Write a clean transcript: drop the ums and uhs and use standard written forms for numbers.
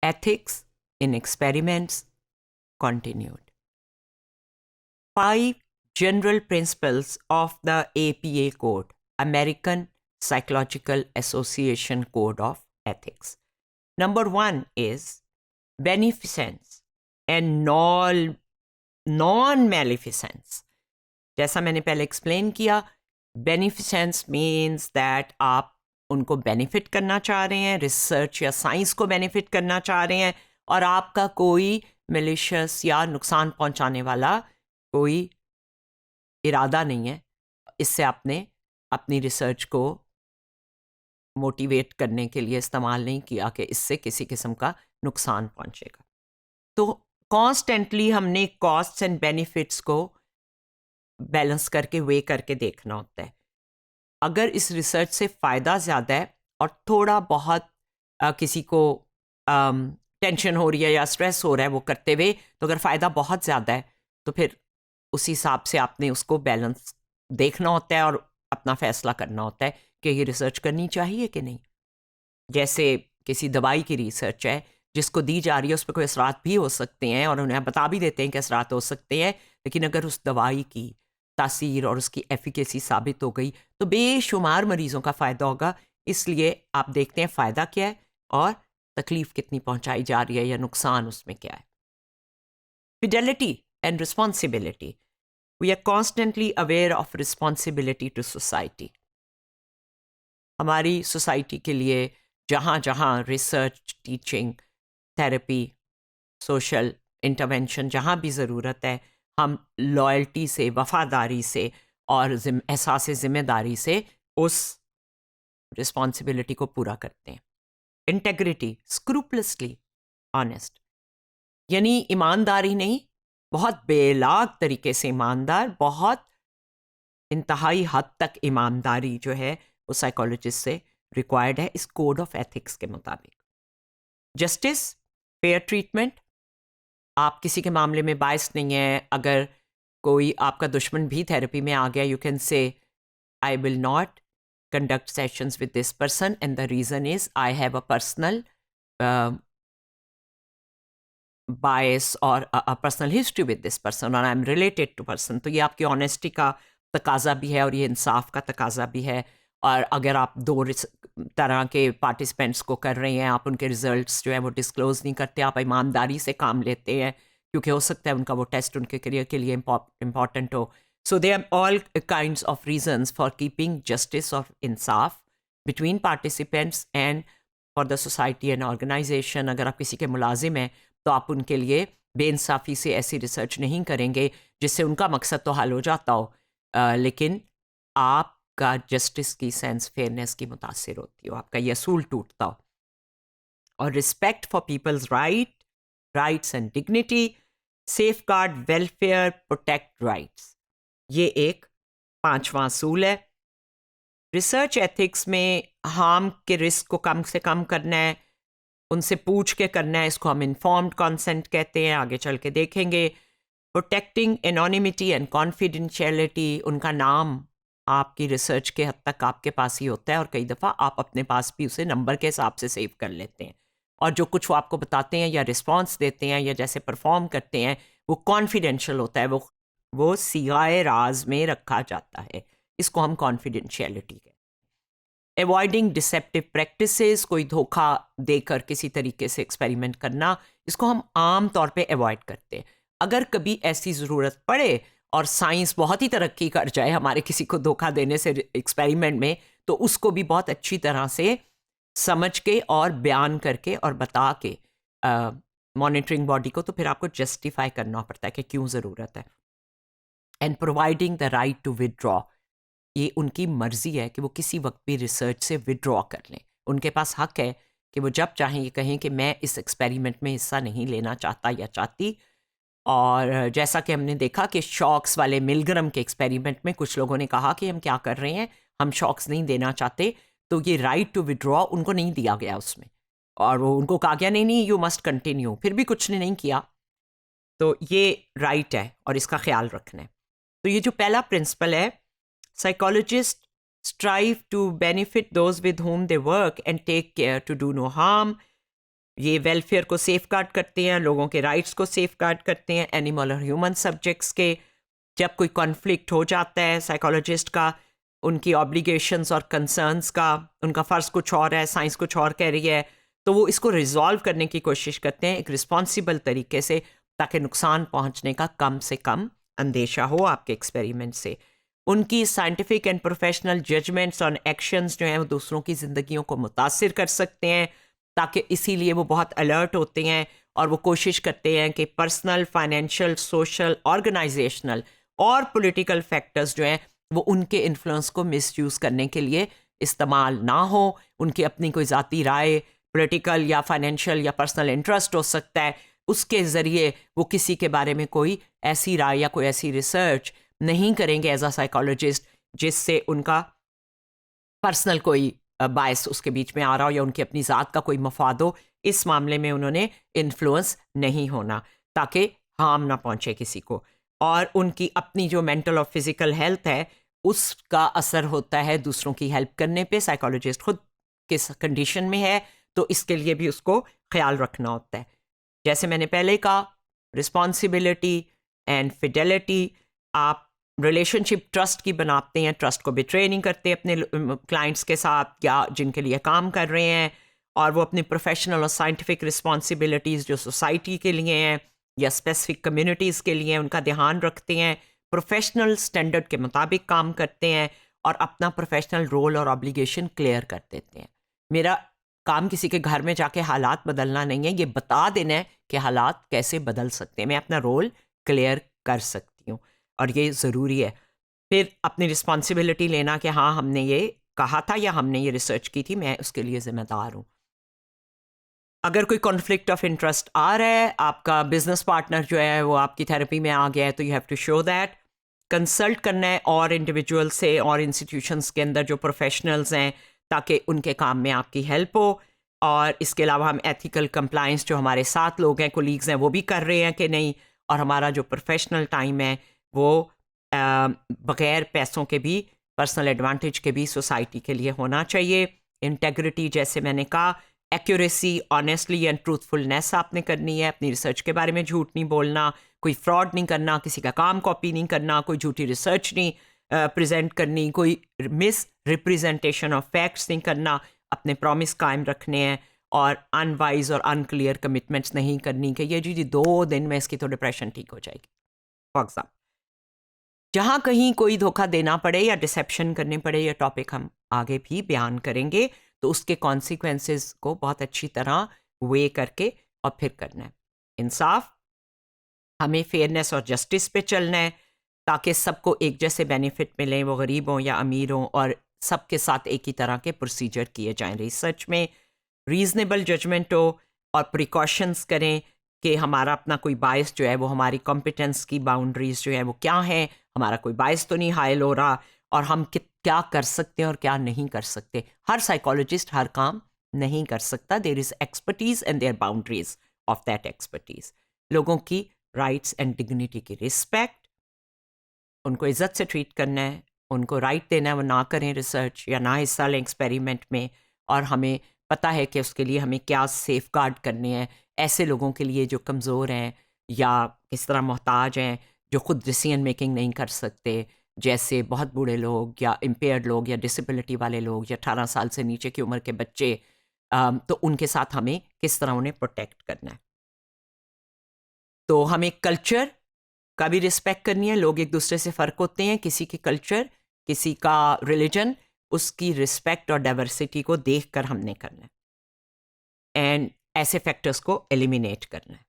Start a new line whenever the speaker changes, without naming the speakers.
Ethics in Experiments continued. 5 general principles of the APA Code, American Psychological Association Code of Ethics. Number 1 is beneficence and non-maleficence. जैसा मैंने पहले explain किया, beneficence means that आप उनको benefit करना चाह रहे हैं, रिसर्च या साइंस को बेनिफिट करना चाह रहे हैं, और आपका कोई मिलिशियस या नुकसान पहुंचाने वाला कोई इरादा नहीं है. इससे आपने अपनी रिसर्च को मोटिवेट करने के लिए इस्तेमाल नहीं किया कि इससे किसी किस्म का नुकसान पहुंचेगा. तो कॉन्स्टेंटली हमने कॉस्ट्स एंड बेनिफिट्स को बैलेंस करके वे करके देखना होता है. अगर इस रिसर्च से फ़ायदा ज़्यादा है और थोड़ा बहुत किसी को टेंशन हो रही है या स्ट्रेस हो रहा है वो करते हुए, तो अगर फ़ायदा बहुत ज़्यादा है तो फिर उस हिसाब से आपने उसको बैलेंस देखना होता है और अपना फ़ैसला करना होता है कि ये रिसर्च करनी चाहिए कि नहीं. जैसे किसी दवाई की रिसर्च है जिसको दी जा रही है, उस पर कोई असरात भी हो सकते हैं और उन्हें बता भी देते हैं कि असरात हो सकते हैं, लेकिन अगर उस दवाई की तासीर और उसकी एफिकेसी साबित हो गई तो बेशुमार मरीज़ों का फ़ायदा होगा. इसलिए आप देखते हैं फ़ायदा क्या है और तकलीफ़ कितनी पहुंचाई जा रही है या नुकसान उसमें क्या है. Fidelity and responsibility. We are constantly aware of responsibility to society. हमारी सोसाइटी के लिए जहाँ जहाँ research, teaching, therapy, social intervention जहाँ भी ज़रूरत है, हम लॉयल्टी से, वफ़ादारी से और एहसास ज़िम्मेदारी से उस रिस्पॉन्सिबिलिटी को पूरा करते हैं. इंटेग्रिटी, स्क्रूपलसली ऑनेस्ट, यानी ईमानदारी नहीं, बहुत बेलाग तरीके से ईमानदार, बहुत इंतहाई हद तक ईमानदारी जो है वो साइकोलॉजिस्ट से रिक्वायर्ड है इस कोड ऑफ एथिक्स के मुताबिक. जस्टिस, फेयर ट्रीटमेंट, आप किसी के मामले में बायस नहीं है. अगर कोई आपका दुश्मन भी थेरेपी में आ गया, you can say I will not conduct sessions with this person and the reason is I have a personal bias or a personal history with this person or I'm related to person. तो ये आपकी honesty का तकाजा भी है और ये इंसाफ का तकाजा भी है. और अगर आप दो तरह के पार्टिसिपेंट्स को कर रहे हैं, आप उनके रिजल्ट्स जो है वो डिस्क्लोज नहीं करते, आप ईमानदारी से काम लेते हैं क्योंकि हो सकता है उनका वो टेस्ट उनके करियर के लिए इम्पॉर्टेंट हो. So there are all kinds of reasons for keeping justice or insaf between participants and for the society and organization. अगर आप किसी के मुलाजिम हैं तो आप उनके लिए बेइंसाफ़ी से ऐसी रिसर्च नहीं करेंगे जिससे उनका मकसद तो हल हो जाता हो, लेकिन आपका जस्टिस की सेंस, फेयरनेस की मुतासिर होती हो, आपका ये असूल टूटता हो. और respect for people's rights and dignity, safeguard welfare, protect rights. ये एक 5वां असूल है. रिसर्च एथिक्स में हार्म के रिस्क को कम से कम करना है, उनसे पूछ के करना है. इसको हम इन्फॉर्म्ड कंसेंट कहते हैं, आगे चल के देखेंगे. प्रोटेक्टिंग एनोनिमिटी एंड कॉन्फिडेंशियलिटी, उनका नाम आपकी रिसर्च के हद तक आपके पास ही होता है और कई दफ़ा आप अपने पास भी उसे नंबर के हिसाब से सेव कर लेते हैं, और जो कुछ वो आपको बताते हैं या रिस्पॉन्स देते हैं या जैसे परफॉर्म करते हैं वो कॉन्फिडेंशियल होता है, वो सिगाए राज में रखा जाता है. इसको हम कॉन्फिडेंशियलिटी कहते हैं. एवॉइडिंग डिसेप्टिव प्रैक्टिसेस, कोई धोखा देकर किसी तरीके से एक्सपेरिमेंट करना, इसको हम आम तौर पे अवॉइड करते हैं. अगर कभी ऐसी ज़रूरत पड़े और साइंस बहुत ही तरक्की कर जाए हमारे किसी को धोखा देने से एक्सपेरिमेंट में, तो उसको भी बहुत अच्छी तरह से समझ के और बयान करके और बता के मॉनिटरिंग बॉडी को, तो फिर आपको जस्टिफाई करना पड़ता है कि क्यों ज़रूरत है. And providing the right to withdraw, ये उनकी मर्जी है कि वो किसी वक्त भी रिसर्च से विदड्रॉ कर लें. उनके पास हक है कि वो जब चाहें ये कहें कि मैं इस एक्सपेरिमेंट में हिस्सा नहीं लेना चाहता या चाहती. और जैसा कि हमने देखा कि शॉक्स वाले मिलग्राम के एक्सपेरिमेंट में कुछ लोगों ने कहा कि हम क्या कर रहे हैं, हम शॉक्स नहीं देना चाहते, तो ये राइट टू विदड्रॉ उनको नहीं दिया गया उसमें, और वो उनको कहा गया नहीं यू मस्ट कंटिन्यू, फिर भी कुछ ने नहीं किया. तो ये राइट है और इसका ख्याल रखना है. तो ये जो पहला प्रिंसिपल है, psychologist strive to benefit those with whom they work and take care to do no harm. ये वेलफेयर को सेफ गार्ड करते हैं, लोगों के राइट्स को सेफ गार्ड करते हैं, एनिमल और ह्यूमन सब्जेक्ट्स के। जब कोई कॉन्फ्लिक्ट हो जाता है साइकोलॉजिस्ट का, उनकी ऑब्लिगेशंस और कंसर्न्स का, उनका फ़र्ज़ कुछ और है, साइंस कुछ और कह रही है, तो वो इसको रिजॉल्व करने की कोशिश करते हैं एक रिस्पॉन्सिबल तरीके से, ताकि नुकसान पहुंचने का कम से कम अंदेशा हो आपके एक्सपेरिमेंट से। उनकी साइंटिफिक एंड प्रोफेशनल जजमेंट्स और एक्शंस जो हैं वो दूसरों की ज़िंदगियों को मुतासिर कर सकते हैं, ताकि इसीलिए वो बहुत अलर्ट होते हैं और वो कोशिश करते हैं कि पर्सनल, फाइनेंशियल, सोशल, ऑर्गेनाइजेशनल और पॉलिटिकल फैक्टर्स जो हैं वो उनके इन्फ्लुएंस को मिसयूज़ करने के लिए इस्तेमाल ना हो। उनकी अपनी कोई ज़ाती राय, पॉलिटिकल या फाइनेंशियल या पर्सनल इंटरेस्ट हो सकता है, उसके ज़रिए वो किसी के बारे में कोई ऐसी राय या कोई ऐसी रिसर्च नहीं करेंगे एज अ साइकोलॉजिस्ट जिससे उनका पर्सनल कोई बायस उसके बीच में आ रहा हो या उनकी अपनी ज़ात का कोई मफाद हो। इस मामले में उन्होंने इन्फ्लुएंस नहीं होना, ताकि हार्म ना पहुंचे किसी को। और उनकी अपनी जो मेंटल और फिज़िकल हेल्थ है उसका असर होता है दूसरों की हेल्प करने पे। साइकोलॉजिस्ट खुद किस कंडीशन में है तो इसके लिए भी उसको ख्याल रखना होता है। जैसे मैंने पहले कहा, रिस्पॉन्सिबिलिटी एंड फिडेलिटी, आप रिलेशनशिप ट्रस्ट की बनाते हैं, ट्रस्ट को बिट्रे नहीं करते अपने क्लाइंट्स के साथ या जिनके लिए काम कर रहे हैं, और वो अपनी प्रोफेशनल और साइंटिफिक रिस्पॉन्सिबिलिटीज़ जो सोसाइटी के लिए हैं या स्पेसिफिक कम्युनिटीज़ के लिए उनका ध्यान रखते हैं, प्रोफेशनल स्टैंडर्ड के मुताबिक काम करते हैं और अपना प्रोफेशनल रोल और ऑब्लिगेशन क्लियर कर देते हैं। मेरा काम किसी के घर में जाके हालात बदलना नहीं है, ये बता देना है कि हालात कैसे बदल सकते हैं, मैं अपना रोल क्लियर कर सकती हूँ और ये ज़रूरी है। फिर अपनी रिस्पॉन्सिबिलिटी लेना कि हाँ हमने ये कहा था या हमने ये रिसर्च की थी, मैं उसके लिए ज़िम्मेदार हूँ। अगर कोई कॉन्फ्लिक्ट ऑफ इंटरेस्ट आ रहा है, आपका बिजनेस पार्टनर जो है वो आपकी थेरेपी में आ गया है, तो you have to show that. Consult करना है और इंडिविजुअल से और इंस्टीट्यूशंस के अंदर जो प्रोफेशनल्स हैं, ताकि उनके काम में आपकी हेल्प हो। और इसके अलावा हम एथिकल कंप्लाइंस जो हमारे साथ लोग हैं, कोलीग्स हैं, वो भी कर रहे हैं कि नहीं, और हमारा जो प्रोफेशनल टाइम है वो बग़ैर पैसों के भी, पर्सनल एडवांटेज के भी सोसाइटी के लिए होना चाहिए। इंटेग्रिटी, जैसे मैंने कहा, एक्यूरेसी, ऑनेस्टली एंड ट्रूथफुलनेस आपने करनी है। अपनी रिसर्च के बारे में झूठ नहीं बोलना, कोई फ्रॉड नहीं करना, किसी का काम कॉपी नहीं करना, कोई झूठी रिसर्च नहीं प्रेजेंट करनी, कोई मिस रिप्रेजेंटेशन ऑफ फैक्ट्स नहीं करना, अपने प्रॉमिस कायम रखने हैं और अनवाइज और अनक्लियर कमिटमेंट्स नहीं करनी कि ये जी 2 दिन में इसकी तो डिप्रेशन ठीक हो जाएगी। फॉर एग्जाम्पल, जहाँ कहीं कोई धोखा देना पड़े या डिसेप्शन करने पड़े, यह टॉपिक हम आगे भी बयान करेंगे, तो उसके कॉन्सिक्वेंसेस को बहुत अच्छी तरह वे करके और फिर करना है। इंसाफ, हमें फेयरनेस और जस्टिस पे चलना है ताकि सबको एक जैसे बेनिफिट मिलें, वो गरीब हों या अमीर हों, और सबके साथ एक ही तरह के प्रोसीजर किए जाएं। रिसर्च में रीजनेबल जजमेंट हो और प्रिकॉशंस करें कि हमारा अपना कोई बायस जो है वो हमारी कॉम्पिटेंस की बाउंड्रीज जो है वो क्या हैं, हमारा कोई बायस तो नहीं हायल हो रहा, और हम क्या कर सकते हैं और क्या नहीं कर सकते। हर साइकोलॉजिस्ट हर काम नहीं कर सकता। There is expertise and their boundaries of that expertise. लोगों की राइट्स एंड डिग्निटी की रिस्पेक्ट, उनको इज़्ज़त से ट्रीट करना है, उनको राइट देना है वो ना करें रिसर्च या ना हिस्सा लें एक्सपेरिमेंट में, और हमें पता है कि उसके लिए हमें क्या सेफ गार्ड करने हैं ऐसे लोगों के लिए जो कमज़ोर हैं या इस तरह मोहताज हैं, जो खुद डिसीजन मेकिंग नहीं कर सकते, जैसे बहुत बूढ़े लोग या इम्पेयर्ड लोग या डिसेबिलिटी वाले लोग या 18 साल से नीचे की उम्र के बच्चे। तो उनके साथ हमें किस तरह उन्हें प्रोटेक्ट करना है। तो हमें कल्चर का भी रिस्पेक्ट करनी है। लोग एक दूसरे से फ़र्क होते हैं, किसी की कल्चर, किसी का रिलीजन, उसकी रिस्पेक्ट और डाइवर्सिटी को देख कर हमने करना है, एंड ऐसे फैक्टर्स को एलिमिनेट करना है।